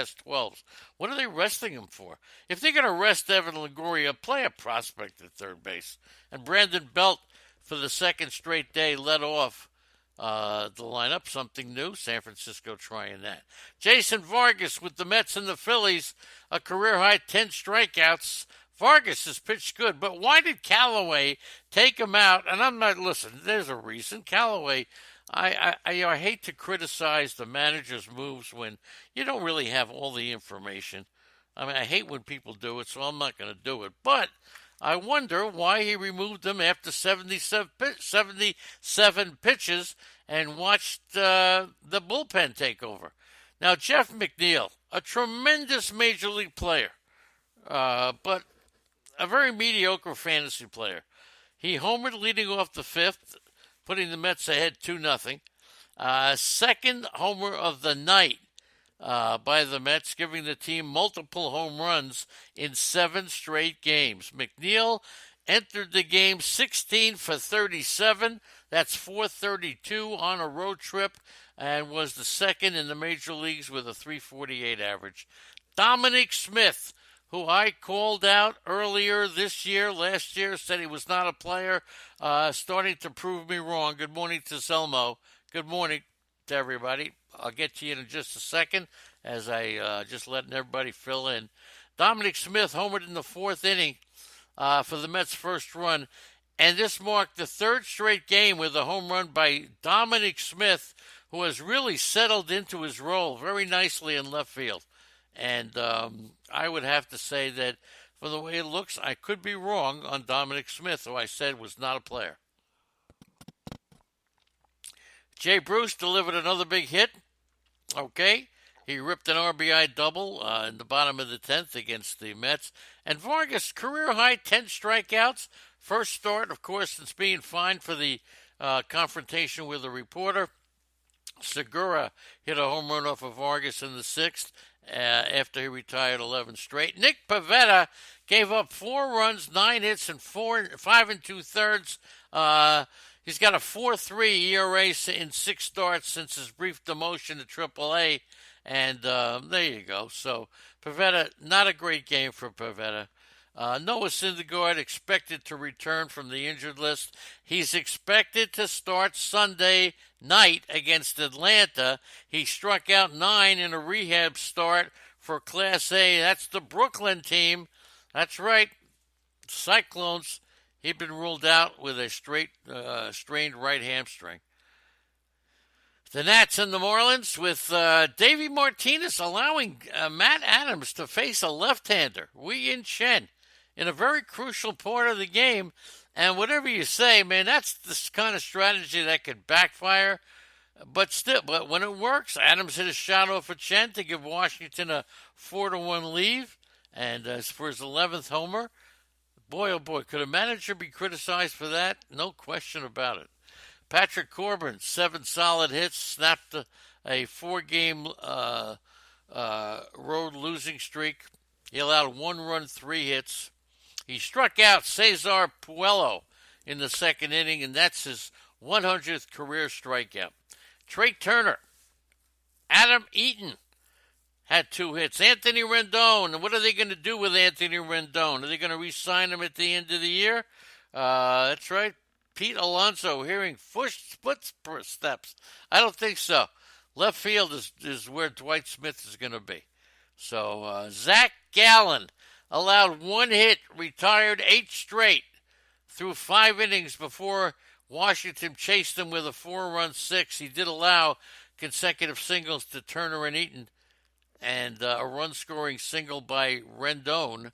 last 12s. What are they resting him for? If they're going to rest Evan Longoria, play a prospect at third base. And Brandon Belt, for the second straight day, led off the lineup. Something new. San Francisco trying that. Jason Vargas with the Mets and the Phillies, a career-high 10 strikeouts. Vargas has pitched good, but why did Callaway take him out? And I'm not, listen, there's a reason. Callaway, I hate to criticize the manager's moves when you don't really have all the information. I mean, I hate when people do it, so I'm not going to do it. But I wonder why he removed him after 77 pitches and watched the bullpen take over. Now, Jeff McNeil, a tremendous major league player, but a very mediocre fantasy player. He homered leading off the fifth, putting the Mets ahead 2-0. Second homer of the night by the Mets, giving the team multiple home runs in 7 straight games. McNeil entered the game 16 for 37. That's 432 on a road trip, and was the second in the major leagues with a 348 average. Dominic Smith, who I called out earlier this year, last year, said he was not a player, starting to prove me wrong. Good morning to Zelmo. Good morning to everybody. I'll get to you in just a second as I just letting everybody fill in. Dominic Smith homered in the 4th inning for the Mets' first run, and this marked the 3rd straight game with a home run by Dominic Smith, who has really settled into his role very nicely in left field. And I would have to say that from the way it looks, I could be wrong on Dominic Smith, who I said was not a player. Jay Bruce delivered another big hit. Okay. He ripped an RBI double in the bottom of the 10th against the Mets. And Vargas, career-high 10 strikeouts. First start, of course, since being fined for the confrontation with a reporter. Segura hit a home run off of Vargas in the 6th. After he retired 11 straight. Nick Pivetta gave up 4 runs, 9 hits, and 5 2/3. He's got a 4.3 ERA in 6 starts since his brief demotion to AAA, and there you go. So Pivetta, not a great game for Pivetta. Noah Syndergaard expected to return from the injured list. He's expected to start Sunday night against Atlanta. He struck out 9 in a rehab start for Class A. That's the Brooklyn team. That's right, Cyclones. He'd been ruled out with a strained right hamstring. The Nats and the Marlins with Davey Martinez allowing Matt Adams to face a left-hander, Wei Yin Chen, in a very crucial part of the game. And whatever you say, man, that's the kind of strategy that could backfire. But when it works, Adams hit a shot off of Chen to give Washington a 4-1 lead. And as for his 11th homer, boy, oh boy, could a manager be criticized for that? No question about it. Patrick Corbin, 7 solid hits, snapped a 4-game road losing streak. He allowed 1 run, 3 hits. He struck out Cesar Puello in the 2nd inning, and that's his 100th career strikeout. Trey Turner, Adam Eaton had 2 hits. Anthony Rendon, what are they going to do with Anthony Rendon? Are they going to re-sign him at the end of the year? That's right. Pete Alonso hearing footsteps. I don't think so. Left field is where Dwight Smith is going to be. So Zach Gallen allowed 1 hit, retired 8 straight through 5 innings before Washington chased him with a 4-run 6. He did allow consecutive singles to Turner and Eaton, and a run-scoring single by Rendon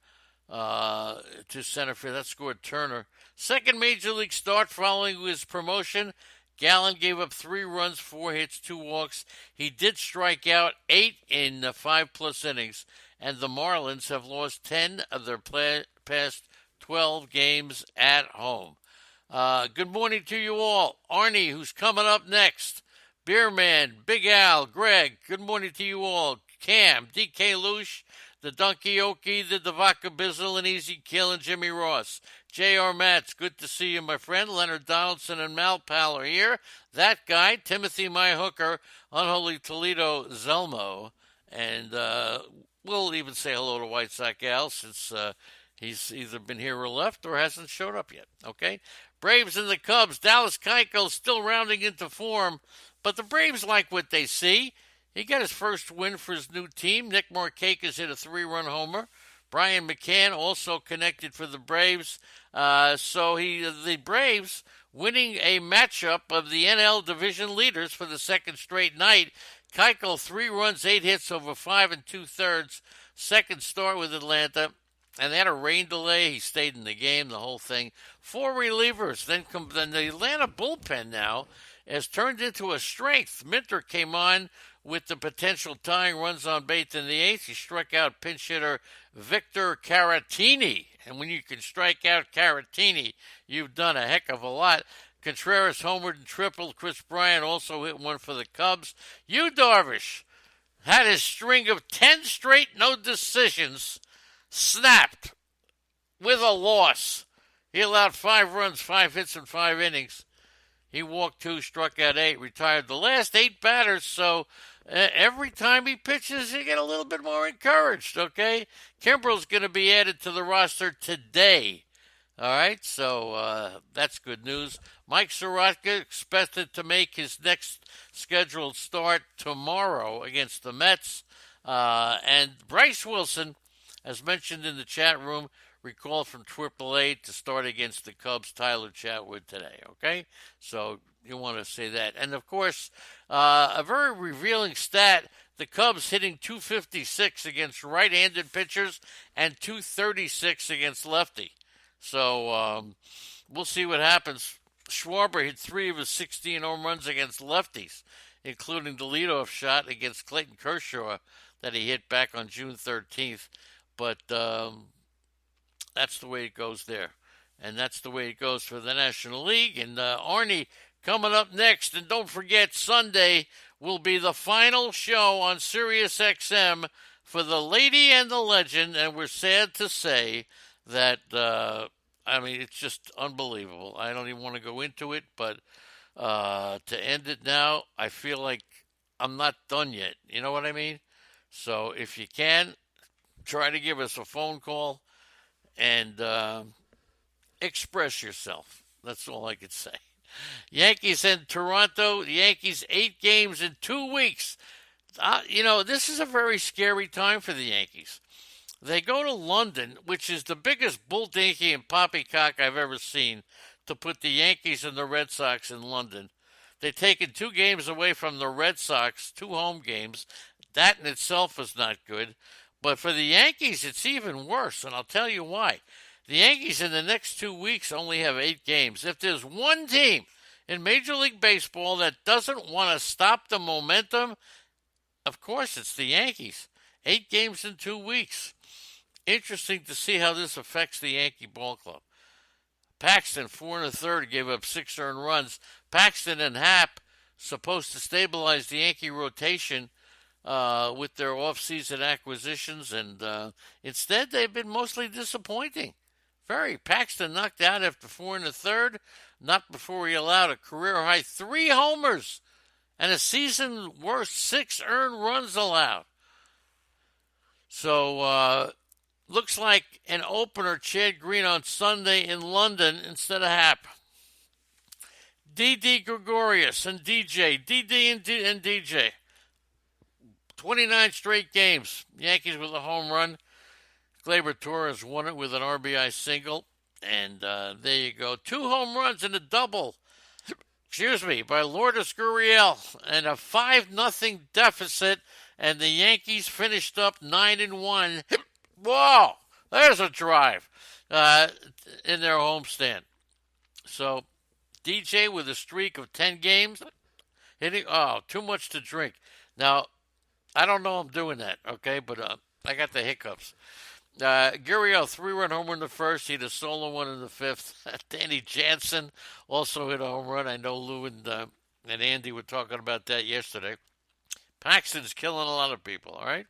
to center field. That scored Turner. Second major league start following his promotion. Gallen gave up 3 runs, 4 hits, 2 walks. He did strike out 8 in 5+ innings, and the Marlins have lost 10 of their past 12 games at home. Good morning to you all. Arnie, who's coming up next. Beerman, Big Al, Greg, good morning to you all. Cam, DK Lush, the Donkey Okie, the Devaka Bizzle, and Easy Kill, and Jimmy Ross. J.R. Matz, good to see you, my friend. Leonard Donaldson and Mal Pal are here. That guy, Timothy My Hooker, Unholy Toledo Zelmo, And we'll even say hello to White Sox Al since he's either been here or left or hasn't showed up yet. Okay? Braves and the Cubs. Dallas Keuchel still rounding into form, but the Braves like what they see. He got his first win for his new team. Nick Markakis hit a 3-run homer. Brian McCann also connected for the Braves. The Braves winning a matchup of the NL division leaders for the second straight night. Keuchel, 3 runs, 8 hits over 5 2/3. Second start with Atlanta. And they had a rain delay. He stayed in the game, the whole thing. 4 relievers. Then the Atlanta bullpen now has turned into a strength. Minter came on with the potential tying runs on base in the 8th. He struck out pinch hitter Victor Caratini. And when you can strike out Caratini, you've done a heck of a lot. Contreras homered and tripled. Chris Bryant also hit one for the Cubs. Yu Darvish had his string of 10 straight no decisions snapped with a loss. He allowed 5 runs, 5 hits, and 5 innings. He walked 2, struck out 8, retired the last 8 batters. So every time he pitches, you get a little bit more encouraged, okay? Kimbrel's going to be added to the roster today. All right, so that's good news. Mike Soroka expected to make his next scheduled start tomorrow against the Mets. And Bryce Wilson, as mentioned in the chat room, recalled from AAA to start against the Cubs, Tyler Chatwood today, okay? So you want to say that. And, of course, a very revealing stat, the Cubs hitting .256 against right-handed pitchers and .236 against lefty. So we'll see what happens. Schwarber hit 3 of his 16 home runs against lefties, including the leadoff shot against Clayton Kershaw that he hit back on June 13th. But that's the way it goes there. And that's the way it goes for the National League. And Arnie coming up next. And don't forget, Sunday will be the final show on Sirius XM for the Lady and the Legend. And we're sad to say that, it's just unbelievable. I don't even want to go into it, but to end it now, I feel like I'm not done yet. You know what I mean? So if you can, try to give us a phone call and express yourself. That's all I could say. Yankees and Toronto. The Yankees 8 games in 2 weeks. This is a very scary time for the Yankees. They go to London, which is the biggest bull dinky and poppycock I've ever seen, to put the Yankees and the Red Sox in London. They've taken 2 games away from the Red Sox, 2 home games. That in itself is not good. But for the Yankees, it's even worse, and I'll tell you why. The Yankees in the next 2 weeks only have 8 games. If there's one team in Major League Baseball that doesn't want to stop the momentum, of course it's the Yankees. 8 games in 2 weeks. Interesting to see how this affects the Yankee ball club. Paxton, 4 1/3, gave up 6 earned runs. Paxton and Happ supposed to stabilize the Yankee rotation with their off-season acquisitions, and instead they've been mostly disappointing. Paxton knocked out after 4 1/3, not before he allowed a career-high 3 homers and a season-worst 6 earned runs allowed. So, looks like an opener, Chad Green on Sunday in London instead of Happ. Didi Gregorius and DJ. and DJ. 29 straight games. Yankees with a home run. Gleyber Torres won it with an RBI single. And there you go. 2 home runs and a double. By Lourdes Gurriel. And a 5-0 deficit. And the Yankees finished up 9-1. Whoa! There's a drive in their homestand. So, DJ with a streak of 10 games. Hitting, too much to drink. Now, I don't know I'm doing that, okay? But I got the hiccups. Gurriel, 3-run home run in the first. He had a solo one in the 5th. Danny Jansen also hit a home run. I know Lou and Andy were talking about that yesterday. Paxton's killing a lot of people, all right?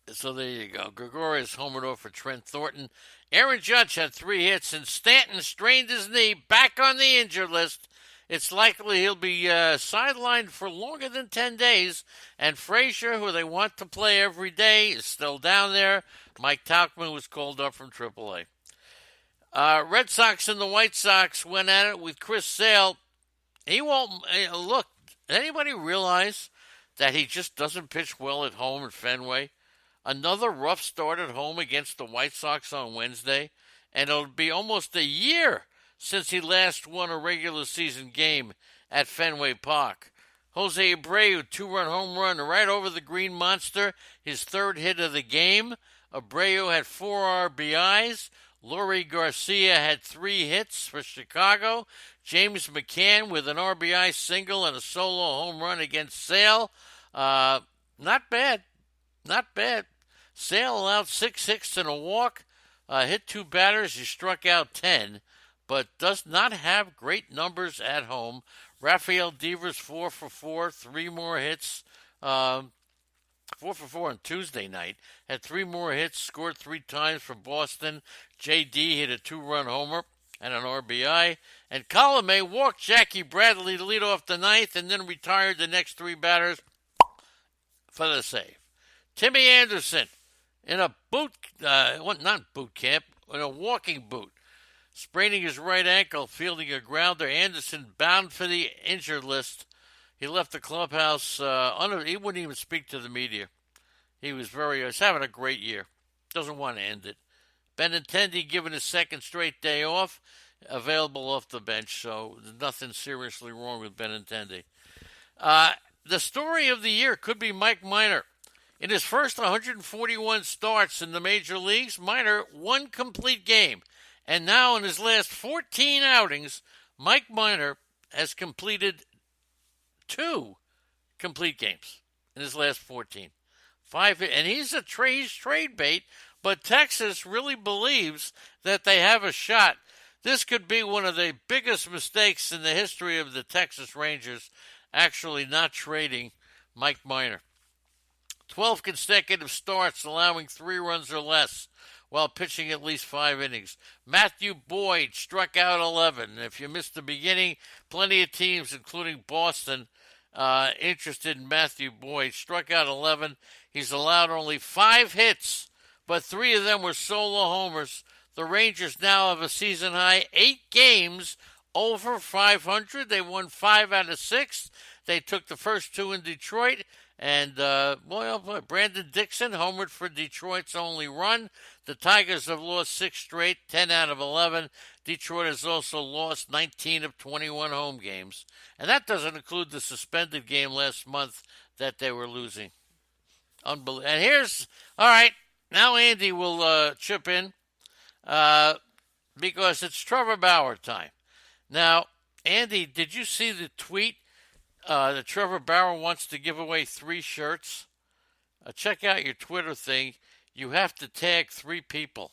So there you go. Gregorius homered off for Trent Thornton. Aaron Judge had 3 hits, and Stanton strained his knee back on the injured list. it's likely he'll be sidelined for longer than 10 days. And Frazier, who they want to play every day, is still down there. Mike Tauchman was called up from AAA. Red Sox and the White Sox went at it with Chris Sale. He won't look. Anybody realize that he just doesn't pitch well at home at Fenway? Another rough start at home against the White Sox on Wednesday, and it'll be almost a year since he last won a regular season game at Fenway Park. Jose Abreu, two-run home run right over the Green Monster, his third hit of the game. Abreu had 4 RBIs. Leury Garcia had 3 hits for Chicago. James McCann with an RBI single and a solo home run against Sale. Not bad. Not bad. Sale allowed 6 hits and a walk. Hit 2 batters. He struck out 10, but does not have great numbers at home. Rafael Devers 4 for 4, 3 more hits. 4 for 4 on Tuesday night. Had 3 more hits, scored 3 times for Boston. J.D. hit a 2-run homer and an RBI. And Colomé walked Jackie Bradley to lead off the ninth and then retired the next 3 batters for the save. Timmy Anderson in a not boot camp, in a walking boot, spraining his right ankle, fielding a grounder. Anderson bound for the injured list. He left the clubhouse. He wouldn't even speak to the media. He was having a great year. Doesn't want to end it. Benintendi given his second straight day off, available off the bench, so nothing seriously wrong with Benintendi. The story of the year could be Mike Minor. In his first 141 starts in the major leagues, Minor 1 complete game. And now in his last 14 outings, Mike Minor has completed 2 complete games in his last 14. 5, and he's trade bait, but Texas really believes that they have a shot. This could be one of the biggest mistakes in the history of the Texas Rangers, actually not trading Mike Minor. 12 consecutive starts, allowing 3 runs or less while pitching at least 5 innings. Matthew Boyd struck out 11. If you missed the beginning, plenty of teams, including Boston, interested in Matthew Boyd. Struck out 11. He's allowed only 5 hits, but 3 of them were solo homers. The Rangers now have a season-high 8 games over 500. They won 5 out of 6. They took the first 2 in Detroit. And, Brandon Dixon homered for Detroit's only run. The Tigers have lost 6 straight, 10 out of 11. Detroit has also lost 19 of 21 home games. And that doesn't include the suspended game last month that they were losing. Unbelievable. And all right, now Andy will chip in because it's Trevor Bauer time. Now, Andy, did you see the tweet that Trevor Bauer wants to give away 3 shirts? Check out your Twitter thing. You have to tag 3 people.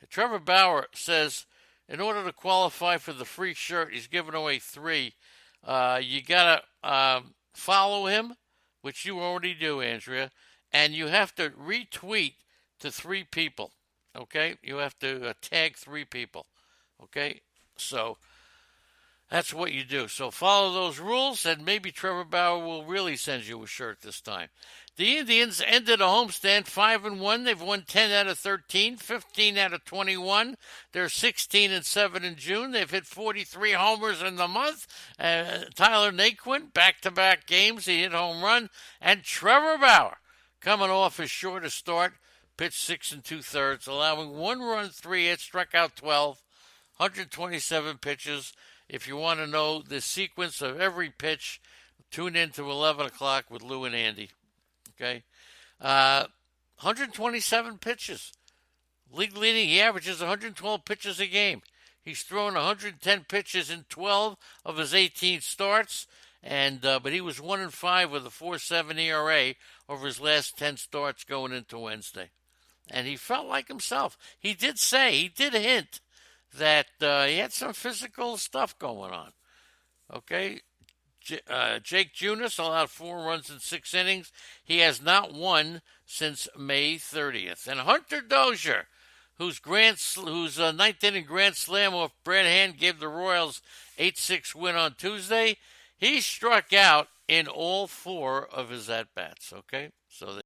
Trevor Bauer says in order to qualify for the free shirt, he's giving away 3. You got to follow him, which you already do, Andrea, and you have to retweet to 3 people. Okay? You have to tag 3 people. Okay? So that's what you do. So follow those rules, and maybe Trevor Bauer will really send you a shirt this time. The Indians ended a homestand 5-1. They've won 10 out of 13, 15 out of 21. They're 16-7 in June. They've hit 43 homers in the month. Tyler Naquin, back-to-back games, he hit home run. And Trevor Bauer, coming off his shortest start, pitched 6 2/3, allowing 1 run, 3 hits, struck out 12, 127 pitches. If you want to know the sequence of every pitch, tune in to 11 o'clock with Lou and Andy. Okay? 127 pitches. League leading, he averages 112 pitches a game. He's thrown 110 pitches in 12 of his 18 starts, but he was 1-5 with a 4.7 ERA over his last 10 starts going into Wednesday. And he felt like himself. He did hint that he had some physical stuff going on. Okay? Jake Junis allowed 4 runs in 6 innings. He has not won since May 30th. And Hunter Dozier, whose ninth inning grand slam off Brad Hand gave the Royals 8-6 win on Tuesday. He struck out in all four of his at bats. Okay, so